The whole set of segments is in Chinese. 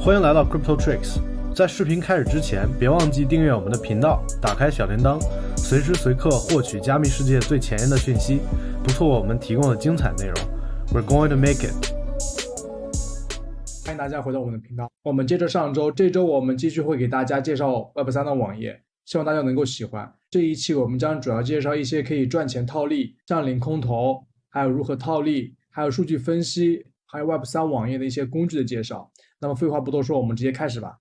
欢迎来到 Crypto Tricks。在视频开始之前，别忘记订阅我们的频道，打开小铃铛，随时随刻获取加密世界最前沿的讯息，不错过我们提供的精彩内容。We're going to make it。欢迎大家回到我们的频道。我们接着上周，这周我们继续会给大家介绍 Web3 的网页，希望大家能够喜欢。这一期我们将主要介绍一些可以赚钱套利，像领空投，还有如何套利，还有数据分析，还有 Web3 网页的一些工具的介绍。那么废话不多说，我们直接开始吧。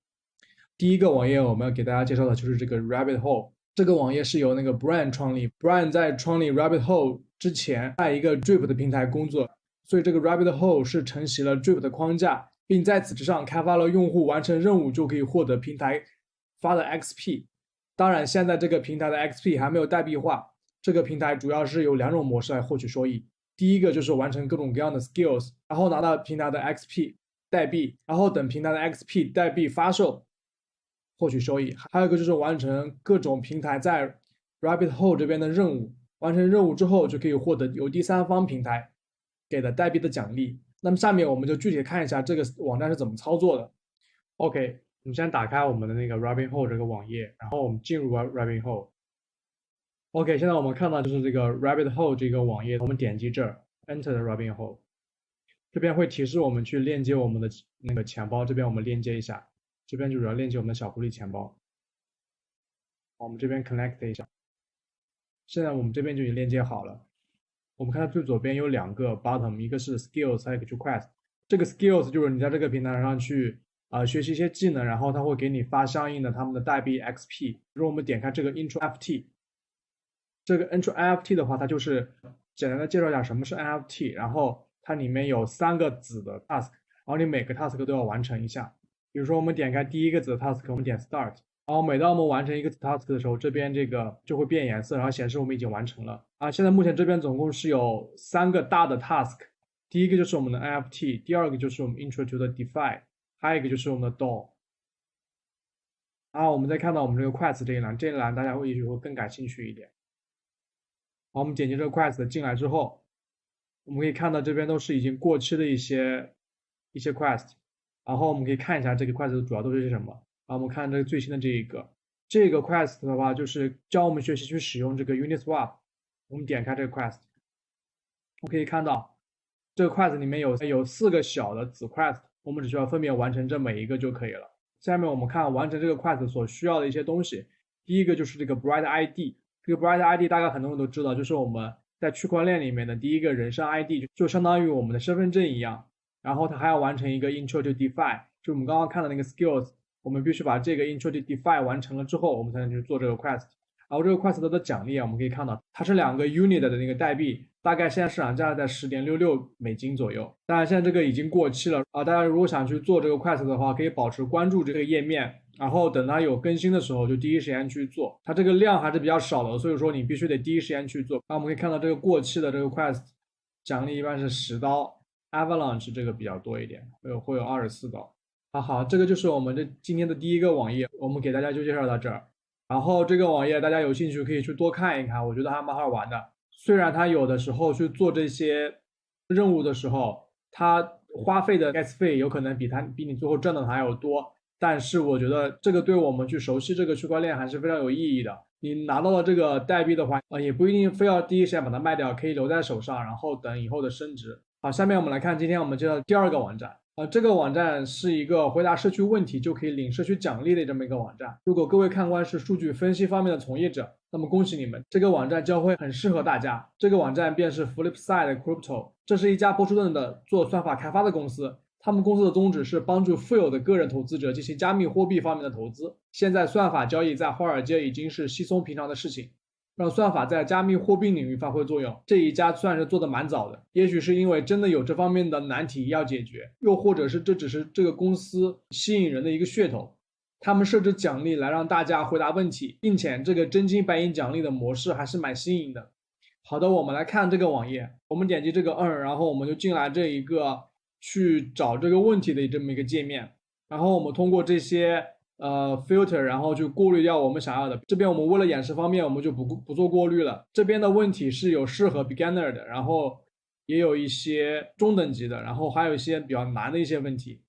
第一个网页我们要给大家介绍的就是这个 Rabbit Hole。这个网页是由那个 Brian 创立。Brian 在创立 Rabbit Hole 之前，在一个 Drip 的平台工作，所以这个 Rabbit Hole 是承袭了 Drip 的框架，并在此之上开发了用户完成任务就可以获得平台发的 XP。当然，现在这个平台的 XP 还没有代币化。这个平台主要是有两种模式来获取收益。第一个就是完成各种各样的 skills， 然后拿到平台的 XP 代币，然后等平台的 XP 代币发售获取收益。还有一个就是完成各种平台在 Rabbit Hole 这边的任务，完成任务之后就可以获得由第三方平台给的代币的奖励。那么下面我们就具体看一下这个网站是怎么操作的。OK， 我们先打开我们的那个 Rabbit Hole 这个网页，然后我们进入 Rabbit Hole。OK， 现在我们看到就是这个 Rabbit Hole 这个网页，我们点击这儿 Enter the Rabbit Hole， 这边会提示我们去链接我们的那个钱包，这边我们链接一下，这边就主要链接我们的小狐狸钱包。我们这边 connect 一下，现在我们这边就已经链接好了。我们看到最左边有两个 bottom， 一个是 skills， 还有一个是 quest。这个 skills 就是你在这个平台上去学习一些技能，然后它会给你发相应的他们的代币 XP。比如我们点开这个 intro NFT， 这个 intro NFT 的话，它就是简单的介绍一下什么是 NFT， 然后它里面有3个子的 task， 然后你每个 task 都要完成一下。比如说我们点开第一个子的 task， 我们点 start， 然后每当我们完成一个 task 的时候，这边这个就会变颜色，然后显示我们已经完成了。现在目前这边总共是有3个大的 task， 第一个就是我们的 NFT， 第二个就是我们 intro to the DeFi， 还有一个就是我们的 DAO。然后我们再看到我们这个 quest 这一栏，这一栏大家也许会更感兴趣一点。好，我们点击这个 quest 进来之后，我们可以看到这边都是已经过期的一些 quest， 然后我们可以看一下这个 quest 主要都是什么。然后我们看这个最新的这个 quest 的话，就是教我们学习去使用这个 Uniswap。我们点开这个 quest， 我们可以看到这个 quest 里面有4个小的子 quest， 我们只需要分别完成这每一个就可以了。下面我们看完成这个 quest 所需要的一些东西。第一个就是这个 Bright ID， 这个 Bright ID 大概很多人都知道，就是我们在区块链里面的第一个人身 ID， 就相当于我们的身份证一样。然后它还要完成一个 Intro to DeFi， 就我们刚刚看的那个 skills， 我们必须把这个 Intro to DeFi 完成了之后，我们才能去做这个 quest。然后这个 quest 的奖励我们可以看到它是2个 unit 的那个代币，大概现在市场价在 10.66 美金左右。当然现在这个已经过期了大家如果想去做这个 quest 的话，可以保持关注这个页面，然后等它有更新的时候就第一时间去做。它这个量还是比较少的，所以说你必须得第一时间去做。我们可以看到这个过期的这个 quest 奖励一般是10刀， Avalanche 这个比较多一点，会有24刀。好，这个就是我们今天的第一个网页，我们给大家就介绍到这儿。然后这个网页大家有兴趣可以去多看一看，我觉得还蛮好玩的。虽然它有的时候去做这些任务的时候，它花费的 gas 费有可能比你最后挣的还要多，但是我觉得这个对我们去熟悉这个区块链还是非常有意义的。你拿到了这个代币的话，也不一定非要第一时间把它卖掉，可以留在手上，然后等以后的升值。好，下面我们来看今天我们介绍的第二个网站。这个网站是一个回答社区问题就可以领社区奖励的这么一个网站。如果各位看官是数据分析方面的从业者，那么恭喜你们，这个网站将会很适合大家。这个网站便是 Flipside Crypto， 这是一家波士顿的做算法开发的公司。他们公司的宗旨是帮助富有的个人投资者进行加密货币方面的投资。现在算法交易在华尔街已经是稀松平常的事情，让算法在加密货币领域发挥作用，这一家算是做得蛮早的。也许是因为真的有这方面的难题要解决，又或者是这只是这个公司吸引人的一个噱头。他们设置奖励来让大家回答问题，并且这个真金白银奖励的模式还是蛮新颖的。好的，我们来看这个网页，我们点击这个然后我们就进来这一个去找这个问题的这么一个界面，然后我们通过这些filter， 然后就过滤掉我们想要的。这边我们为了演示方面，我们就不做过滤了。这边的问题是有适合 beginner 的，然后也有一些中等级的，然后还有一些比较难的一些问题。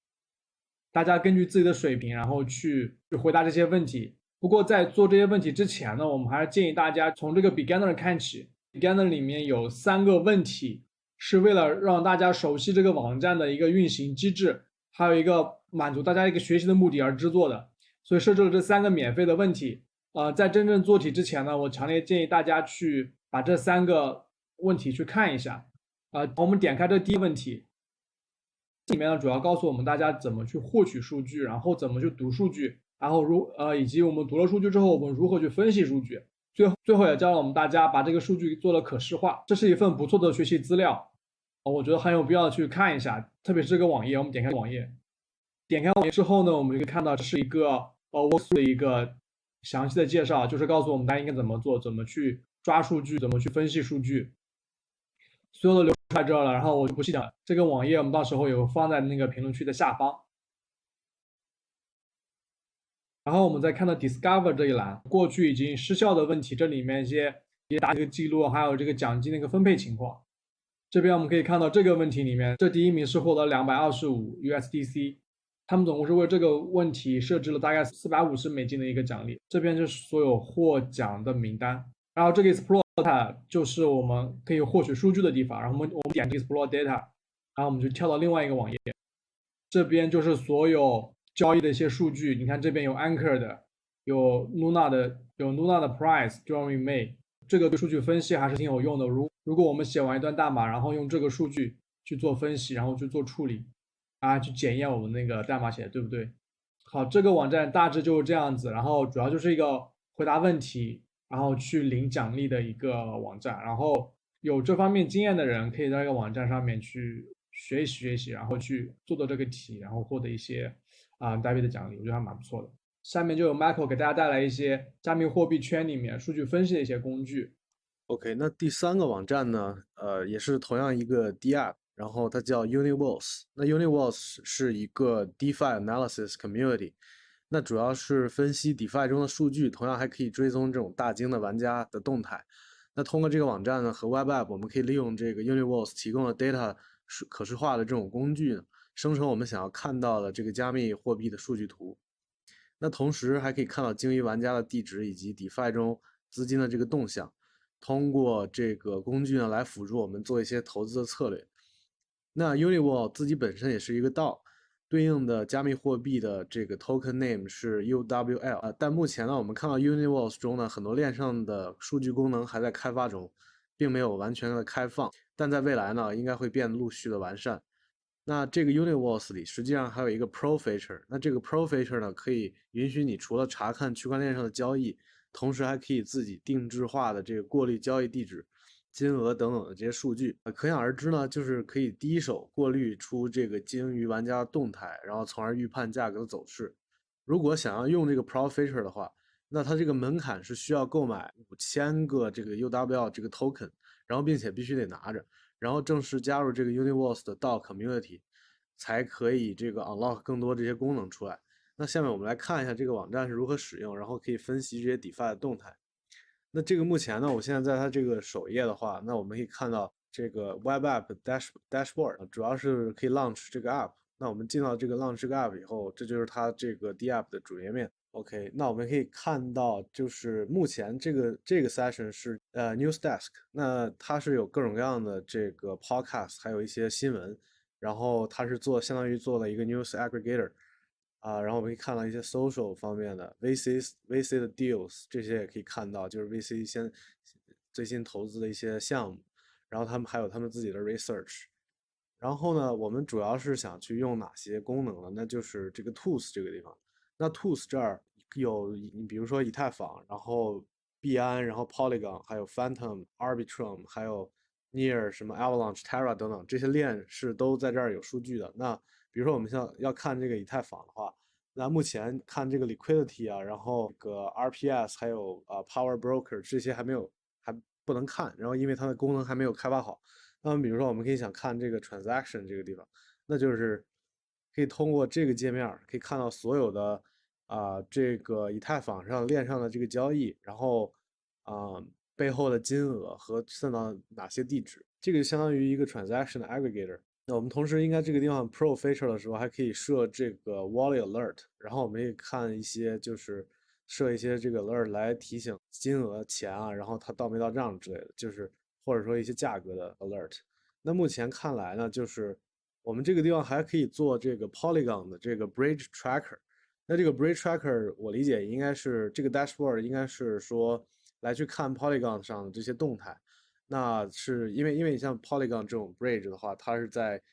大家根据自己的水平，然后去回答这些问题。不过在做这些问题之前呢，我们还是建议大家从这个 beginner 看起。beginner 里面有3个问题，是为了让大家熟悉这个网站的一个运行机制，还有一个满足大家一个学习的目的而制作的。所以设置了这3个免费的问题。在真正做题之前呢，我强烈建议大家去把这3个问题去看一下。我们点开这第一个问题，这里面呢主要告诉我们大家怎么去获取数据，然后怎么去读数据，然后以及我们读了数据之后，我们如何去分析数据。最后也教了我们大家把这个数据做了可视化。这是一份不错的学习资料，我觉得很有必要去看一下。特别是这个网页，我们点开网页，之后呢，我们就可以看到这是一个workflow 的一个详细的介绍，就是告诉我们大家应该怎么做，怎么去抓数据，怎么去分析数据。所有的流程在这了，然后我就不细讲。这个网页我们到时候有放在那个评论区的下方。然后我们再看到 Discover 这一栏，过去已经失效的问题，这里面一些答题记录，还有这个奖金的一个分配情况。这边我们可以看到这个问题里面，这第一名是获得225 USDC， 他们总共是为这个问题设置了大概450美金的一个奖励。这边就是所有获奖的名单。然后这个 Explore Data 就是我们可以获取数据的地方，然后我们点这个 Explore Data， 然后我们就跳到另外一个网页，这边就是所有交易的一些数据。你看这边有 Anchor 的，有 Luna 的Price during May， 这个对数据分析还是挺有用的。如果我们写完一段代码，然后用这个数据去做分析，然后去做处理，去检验我们那个代码写的对不对。好，这个网站大致就是这样子，然后主要就是一个回答问题，然后去领奖励的一个网站。然后有这方面经验的人可以在这个网站上面去学习，然后去做这个题，然后获得一些代币的奖励，我觉得还蛮不错的。下面就有 Michael 给大家带来一些加密货币圈里面数据分析的一些工具。OK，那第3个网站呢，也是同样一个 DApp， 然后它叫 Universe。那 Universe 是一个 DeFi Analysis Community， 那主要是分析 DeFi 中的数据，同样还可以追踪这种大鲸的玩家的动态。那通过这个网站呢和 Web App， 我们可以利用这个 Universe 提供的 data 可视化的这种工具呢，生成我们想要看到的这个加密货币的数据图。那同时还可以看到鲸鱼玩家的地址以及 DeFi 中资金的这个动向。通过这个工具呢来辅助我们做一些投资的策略。那 Uniwall 自己本身也是一个 DAO， 对应的加密货币的这个 token name 是 UWL。但目前呢，我们看到 Uniwalls 中呢很多链上的数据功能还在开发中，并没有完全的开放，但在未来呢应该会变陆续的完善。那这个 Uniwalls 里实际上还有一个 Pro Feature， 那这个 Pro Feature 呢可以允许你除了查看区块链上的交易，同时还可以自己定制化的这个过滤交易地址、金额等等的这些数据。可想而知呢，就是可以第一手过滤出这个鲸鱼玩家的动态，然后从而预判价格的走势。如果想要用这个 Pro Feature 的话，那它这个门槛是需要购买5000个这个 UWL 这个 token， 然后并且必须得拿着，然后正式加入这个 Universe 的 DAO Community， 才可以这个 unlock 更多这些功能出来。那下面我们来看一下这个网站是如何使用，然后可以分析这些 DeFi 的动态。那这个目前呢，我现在在它这个首页的话，那我们可以看到这个 Web App Dashboard， 主要是可以 launch 这个 App。那我们进到这个 launch 这个 App 以后，这就是它这个 DApp 的主页面。OK， 那我们可以看到，就是目前这个 session 是News Desk， 那它是有各种各样的这个 podcast， 还有一些新闻，然后它是相当于做了一个 news aggregator。然后我们可以看到一些 social 方面的 VC 的 deals， 这些也可以看到，就是 VC 最新投资的一些项目，然后他们还有他们自己的 research。然后呢，我们主要是想去用哪些功能呢？那就是这个 tools 这个地方。那 tools 这儿有，你比如说以太坊，然后币安，然后 Polygon， 还有 Phantom、Arbitrum， 还有 Near 什么 Avalanche、Terra 等等，这些链是都在这儿有数据的。那比如说我们要看这个以太坊的话，那目前看这个 liquidity 然后这个 RPS 还有Power Broker 这些还不能看，然后因为它的功能还没有开发好。那么比如说我们可以想看这个 transaction 这个地方，那就是可以通过这个界面可以看到所有的这个以太坊上链上的这个交易，然后背后的金额和算到哪些地址，这个相当于一个 transaction 的 aggregator。那我们同时应该这个地方 Pro Feature 的时候，还可以设这个 Wallet Alert，然后我们也看一些就是设一些这个 alert 来提醒金额、钱啊，然后它到没到账之类的，就是或者说一些价格的 alert。那目前看来呢，就是我们这个地方还可以做这个 Polygon 的这个 Bridge Tracker。那这个 Bridge Tracker 我理解应该是这个 dashboard 应该是说来去看 Polygon 上的这些动态。那是因为你像 Polygon 这种 bridge 的话，它是在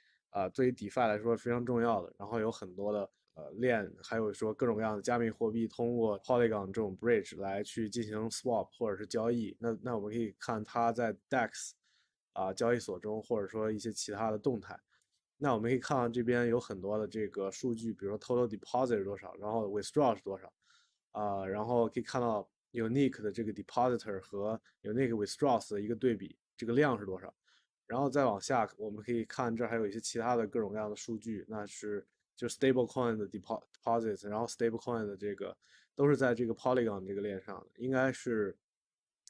对于 DeFi 来说非常重要的，然后有很多的链，还有说各种各样的加密货币通过 Polygon 这种 bridge 来去进行 swap 或者是交易。那我们可以看它在 DEX 交易所中，或者说一些其他的动态。那我们可以看到这边有很多的这个数据，比如说 total deposit 是多少，然后 withdraw 是多少，然后可以看到 unique 的这个 depositor 和 unique withdraws 的一个对比，这个量是多少。然后再往下，我们可以看这还有一些其他的各种各样的数据，那是就 stablecoin 的 deposits，然后 stablecoin 的这个都是在这个 Polygon 这个链上的，应该是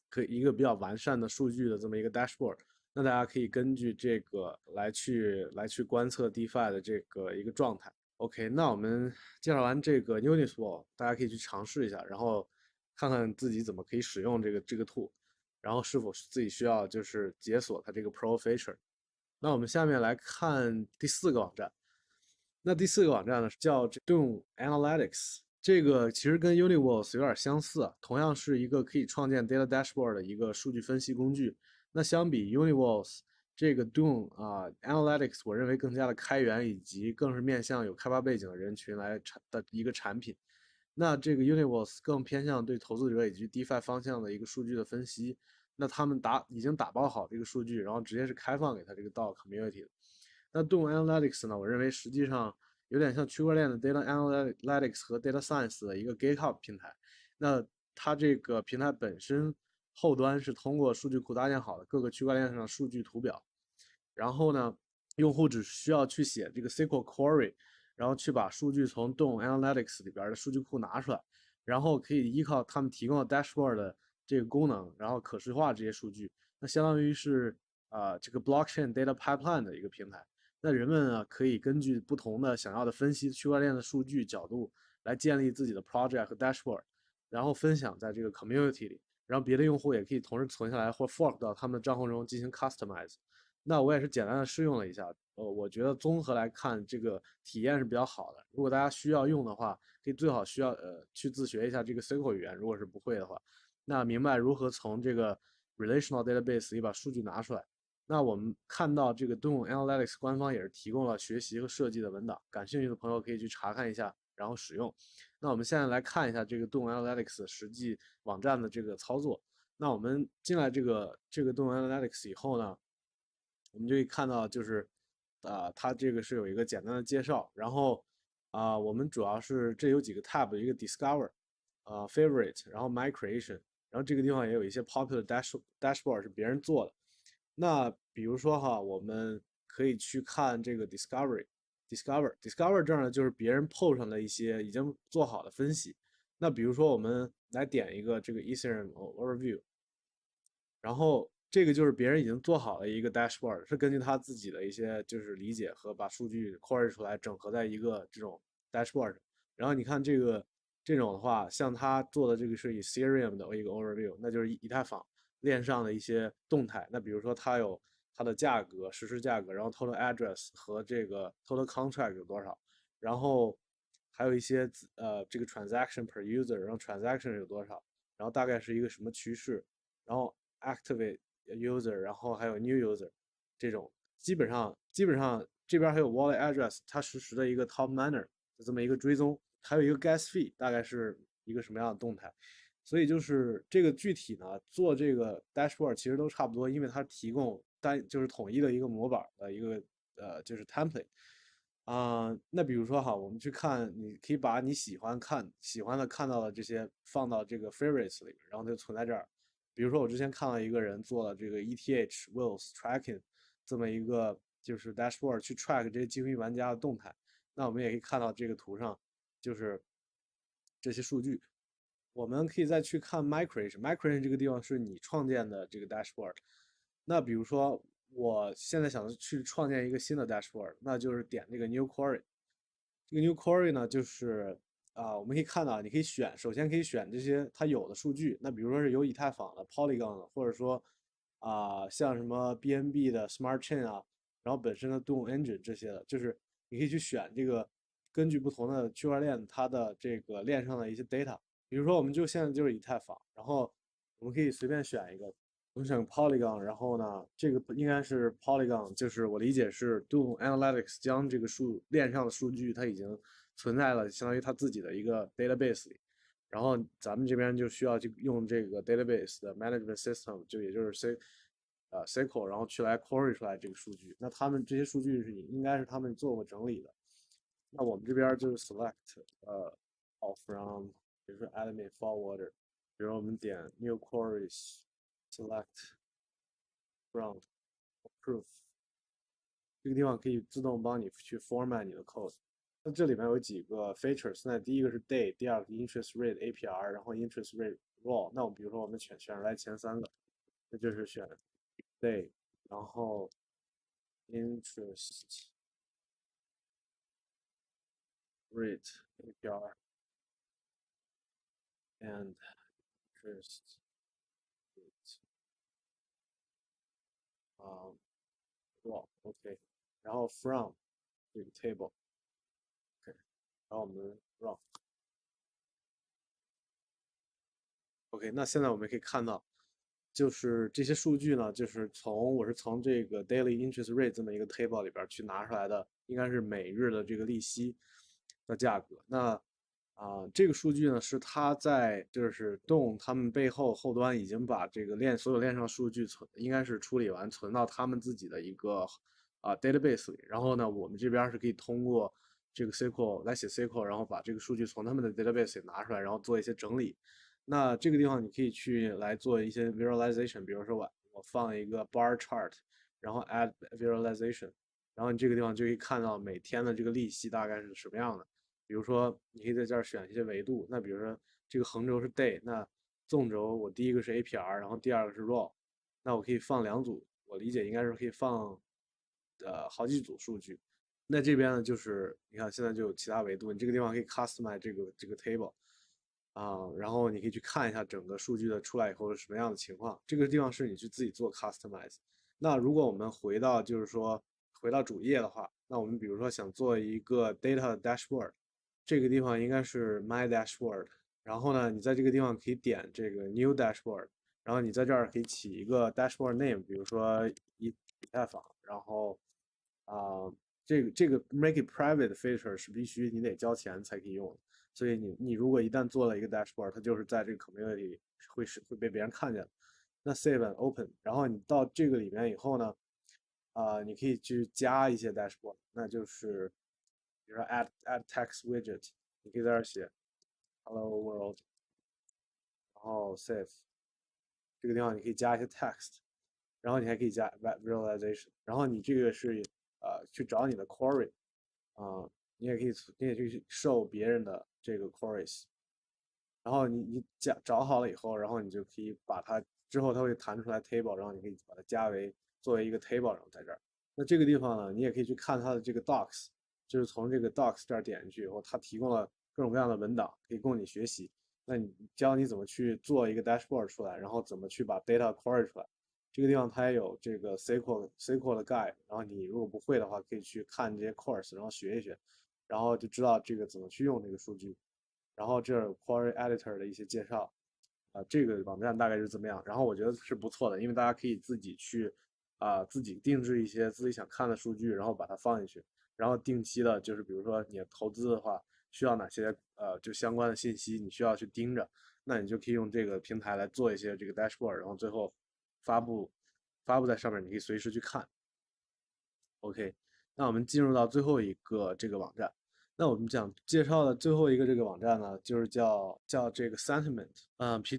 可以一个比较完善的数据的这么一个 dashboard。那大家可以根据这个来去观测 DeFi 的这个一个状态。OK，那我们介绍完这个 Uniswap，大家可以去尝试一下，然后看看自己怎么可以使用这个 tool，然后是否自己需要就是解锁它这个 Pro Feature。那我们下面来看第四个网站。那第四个网站呢叫 Doom Analytics，这个其实跟 Universe 有点相似啊，同样是一个可以创建 data dashboard 的一个数据分析工具。那相比 Universe， 这个 Doom Analytics 我认为更加的开源，以及更是面向有开发背景的人群来的一个产品。那这个 Universe 更偏向对投资者以及 DeFi 方向的一个数据的分析。那他们已经打包好这个数据，然后直接是开放给他这个 DAO community 的。那 Doom Analytics 呢，我认为实际上有点像区块链的 Data Analytics 和 Data Science 的一个 GitHub 平台。那它这个平台本身后端是通过数据库搭建好的各个区块链上的数据图表，然后呢，用户只需要去写这个 SQL query，然后去把数据从 Doom Analytics 里边的数据库拿出来，然后可以依靠他们提供的 dashboard 的这个功能，然后可视化这些数据。那相当于是这个 blockchain data pipeline 的一个平台。那人们呢可以根据不同的想要的分析区块链的数据角度来建立自己的 project 和 dashboard，然后分享在这个 community 里，然后别的用户也可以同时存下来或 fork 到他们的账户中进行 customize。那我也是简单的试用了一下，我觉得综合来看这个体验是比较好的。如果大家需要用的话，可以最好需要去自学一下这个 SQL 语言，如果是不会的话，那明白如何从这个 relational database 里把数据拿出来。那我们看到这个 Doom Analytics 官方也是提供了学习和设计的文档，感兴趣的朋友可以去查看一下，然后使用。那我们现在来看一下这个 Doom Analytics 实际网站的这个操作。那我们进来这个Doom Analytics 以后呢，我们就可以看到就是它这个是有一个简单的介绍，然后我们主要是这有几个 tab， 一个 Discover，Favorite， 然后 My Creation， 然后这个地方也有一些 popular dashboard 是别人做的。那比如说哈，我们可以去看这个 Discover 这儿呢，就是别人 PO 上的一些已经做好的分析。那比如说我们来点一个这个 Ethereum Overview，然后这个就是别人已经做好了一个 dashboard，是根据他自己的一些就是理解和把数据 query 出来，整合在一个这种 dashboard 上。然后你看这种的话，像他做的这个是 Ethereum 的一个 overview，那就是以太坊链上的一些动态。那比如说它有它的价格、实时价格，然后 total address 和这个 total contract 有多少，然后还有一些这个 transaction per user，然后 transaction 有多少，然后大概是一个什么趋势，然后 activate user，然后还有 new user 这种，基本上这边还有 wallet address， 它实时的一个 top miner 的这么一个追踪，还有一个 gas fee， 大概是一个什么样的动态。所以就是这个具体呢，做这个 dashboard 其实都差不多，因为它提供就是统一的一个模板的一个就是 template。那比如说哈，我们去看，你可以把你喜欢的看到的这些放到这个 favorites 里面，然后它就存在这儿。比如说我之前看到一个人做了这个 ETH Wheels Tracking 这么一个就是 dashboard 去 track 这些精英玩家的动态。那我们也可以看到这个图上就是这些数据。我们可以再去看 My Creation， My Creation 这个地方是你创建的这个 dashboard。那比如说我现在想去创建一个新的 dashboard，那就是点这个 New Query。这个 New Query 呢，就是我们可以看到，你可以选，首先可以选这些它有的数据，那比如说是有以太坊的、Polygon 的，或者说像什么 BNB 的 Smart Chain 啊，然后本身的 Doom Engine 这些的，就是你可以去选这个，根据不同的区块链它的这个链上的一些 data，比如说我们就现在就是以太坊，然后我们可以随便选一个。我们选 Polygon，然后呢，这个应该是 Polygon，就是我理解是 Doom Analytics 将这个链上的数据它已经存在了，相当于它自己的一个 database 里，然后咱们这边就需要去用这个 database 的 management system，就也就是 SQL，然后去来 query 出来这个数据。那他们这些数据是应该是他们做过整理的。那我们这边就是 select all from，比如说 admin forwarder，比如我们点 new queries。select from approve， 这个地方可以自动帮你去 format 你的 code。那这里面有几个 feature， 现在第一个是 day， 第二个 interest rate APR， 然后 interest rate raw。那我们比如说我们选出来前三个，那就是选 day， 然后 interest rate APR and interest rate raw，OK，然后 from 这个 table， 然后我们 run。OK， 那现在我们可以看到，就是这些数据呢，就是我是从这个 daily interest rate 这么一个 table 里边去拿出来的，应该是每日的这个利息的价格。那这个数据呢，是它在就是动他们背后后端已经把这个所有链上数据应该是处理完，存到他们自己的一个database 里。然后呢，我们这边是可以通过这个 SQL 来写 SQL，然后把这个数据从他们的 database 里拿出来，然后做一些整理。那这个地方你可以去来做一些 visualization，比如说我放一个 bar chart，然后 add visualization，然后你这个地方就可以看到每天的这个利息大概是什么样的。比如说你可以在这儿选一些维度，那比如说这个横轴是 day，那纵轴我第一个是 APR，然后第二个是 raw，那我可以放两组，我理解应该是可以放好几组数据。那这边呢就是你看现在就有其他维度，你这个地方可以 customize 这个 table。然后你可以去看一下整个数据的出来以后是什么样的情况。这个地方是你去自己做 customize。那如果我们就是说回到主页的话，那我们比如说想做一个 data dashboard，这个地方应该是 my dashboard。然后呢，你在这个地方可以点这个 new dashboard，然后你在这儿可以起一个 dashboard name，比如说以太坊，然后啊、这个 make it private feature 是必须你得交钱才可以用的。所以你如果一旦做了一个 dashboard，它就是在这个 community 里会被别人看见的。那 save and open，然后你到这个里面以后呢，你可以去加一些 dashboard，那就是比如说 add text widget，你可以在这儿写 hello world，然后 save，这个地方你可以加一些 text，然后你还可以加 visualization，然后你这个是去找你的 query，你也可以去受别人的这个 queries，然后你找好了以后，然后你就可以把它之后它会弹出来 table，然后你可以把它作为一个 table，然后在这儿。那这个地方呢，你也可以去看它的这个 docs，就是从这个 docs 这儿点进去以后，它提供了各种各样的文档，可以供你学习。那你教你怎么去做一个 dashboard 出来，然后怎么去把 data query 出来。这个地方它也有这个 SQL 的 guide，然后你如果不会的话，可以去看这些 course，然后学一学，然后就知道这个怎么去用这个数据。然后这儿 Query Editor 的一些介绍，这个网站大概是怎么样？然后我觉得是不错的，因为大家可以自己去自己定制一些自己想看的数据，然后把它放进去，然后定期的，就是比如说你投资的话，需要哪些就相关的信息，你需要去盯着，那你就可以用这个平台来做一些这个 dashboard，然后最后发布在上面，你可以随时去看。OK，那我们进入到最后一个这个网站。那我们介绍的最后一个这个网站呢，就是叫这个 Sentiment。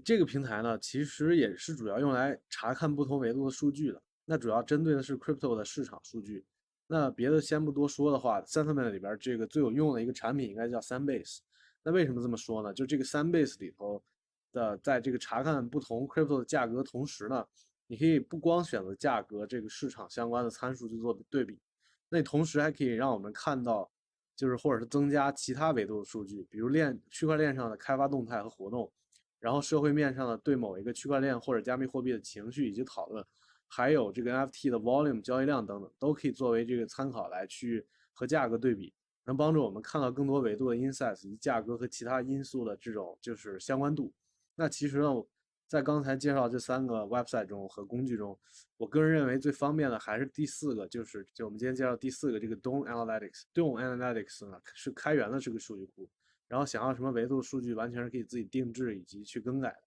这个平台呢，其实也是主要用来查看不同维度的数据的。那主要针对的是 crypto 的市场数据。那别的先不多说的话，Sentiment 里边这个最有用的一个产品应该叫 Sandbase。那为什么这么说呢？就这个 Sandbase 里头的，在这个查看不同 crypto 的价格同时呢，你可以不光选择价格这个市场相关的参数去做对比，那你同时还可以让我们看到，就是或者是增加其他维度的数据，比如区块链上的开发动态和活动，然后社会面上的对某一个区块链或者加密货币的情绪以及讨论，还有这个 NFT 的 volume 交易量等等，都可以作为这个参考来去和价格对比，能帮助我们看到更多维度的 insights 以及价格和其他因素的这种就是相关度。那其实呢，在刚才介绍这3个 website 中和工具中，我个人认为最方便的还是第4个，就我们今天介绍第4个这个 Dome Analytics。Dome Analytics 呢是开源的这个数据库，然后想要什么维度数据完全是可以自己定制以及去更改的，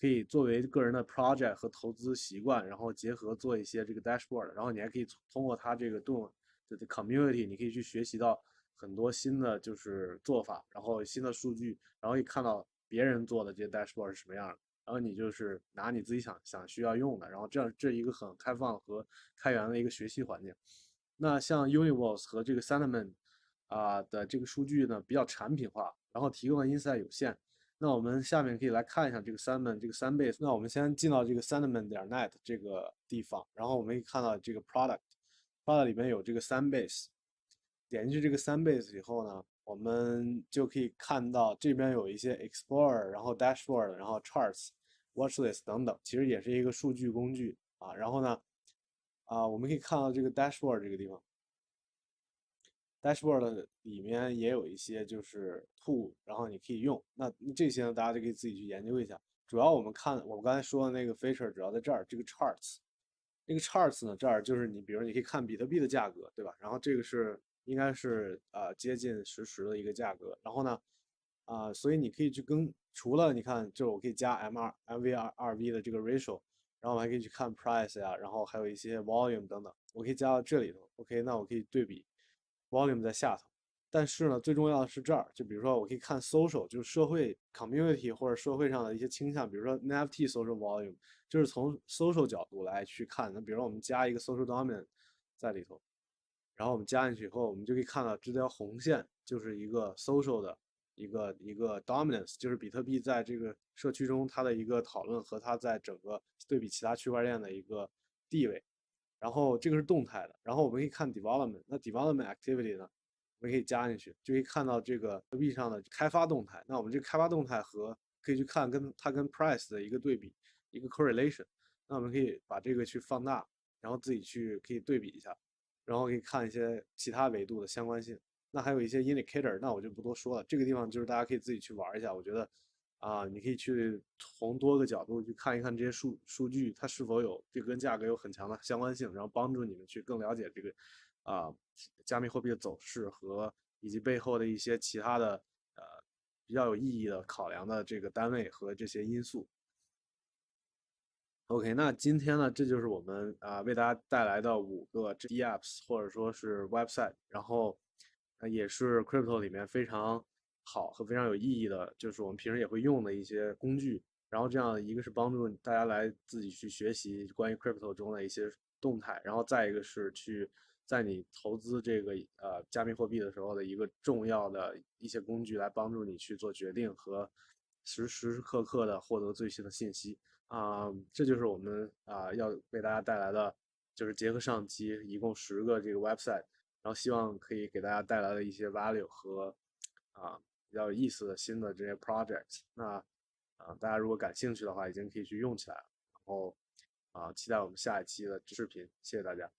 可以作为个人的 project 和投资习惯，然后结合做一些这个 dashboard，然后你还可以通过它这个 Dome 的 community， 你可以去学习到很多新的就是做法，然后新的数据，然后可以看到别人做的这些 dashboard 是什么样的。然后你就是拿你自己想需要用的，然后这一个很开放和开源的一个学习环境。那像 Universe 和这个 Sentiment 的这个数据呢比较产品化，然后提供的 insight 有限。那我们下面可以来看一下这个 Sentiment 这个Sandbase。那我们先进到这个 Sentiment.net 这个地方，然后我们可以看到这个 product 里面有这个 Sandbase。点进去这个 Sandbase 以后呢，我们就可以看到这边有一些 Explorer， 然后 Dashboard， 然后 Charts、Watchlist 等等，其实也是一个数据工具啊。然后呢，我们可以看到这个 Dashboard 这个地方，Dashboard 里面也有一些就是 tool， 然后你可以用。那这些呢，大家就可以自己去研究一下。主要我们刚才说的那个 feature 主要在这儿，这个 Charts。这个 Charts 呢，这儿就是比如你可以看比特币的价格，对吧？然后这个应该是接近实的一个价格。然后呢，所以你可以去除了你看，就是我可以加 MV2V 的这个 ratio，然后我还可以去看 price 呀，然后还有一些 volume 等等，我可以加到这里头。OK，那我可以对比 volume 在下头。但是呢，最重要的是这儿，就比如说我可以看 social，就是社会 community 或者社会上的一些倾向，比如说 NFT social volume，就是从 social 角度来去看。那比如说我们加一个 social dominant 在里头，然后我们加进去以后，我们就可以看到这条红线就是一个 social 的一个 dominance，就是比特币在这个社区中它的一个讨论和它在整个对比其他区块链的一个地位。然后这个是动态的，然后我们可以看 development， 那 development activity 呢，我们可以加进去，就可以看到这个币上的开发动态。那我们这个开发动态可以去看它跟 price 的一个对比，一个 correlation。那我们可以把这个去放大，然后自己可以对比一下，然后可以看一些其他维度的相关性。那还有一些 indicator， 那我就不多说了。这个地方就是大家可以自己去玩一下，我觉得你可以去从多个角度去看一看这些数据，它是否跟价格有很强的相关性，然后帮助你们去更了解这个加密货币的走势以及背后的一些其他的比较有意义的考量的这个单位和这些因素。OK，那今天呢，这就是我们为大家带来的5个 DApps 或者说是 website，然后也是 Crypto 里面非常好和非常有意义的，就是我们平时也会用的一些工具。然后这样一个是帮助大家来自己去学习关于 Crypto 中的一些动态，然后再一个是在你投资这个加密货币的时候的一个重要的一些工具，来帮助你去做决定和时时刻刻的获得最新的信息。这就是我们要为大家带来的，就是结合上期一共10个这个 website，然后希望可以给大家带来的一些 value 和比较有意思的新的这些 projects。那大家如果感兴趣的话，已经可以去用起来了。然后期待我们下一期的视频，谢谢大家。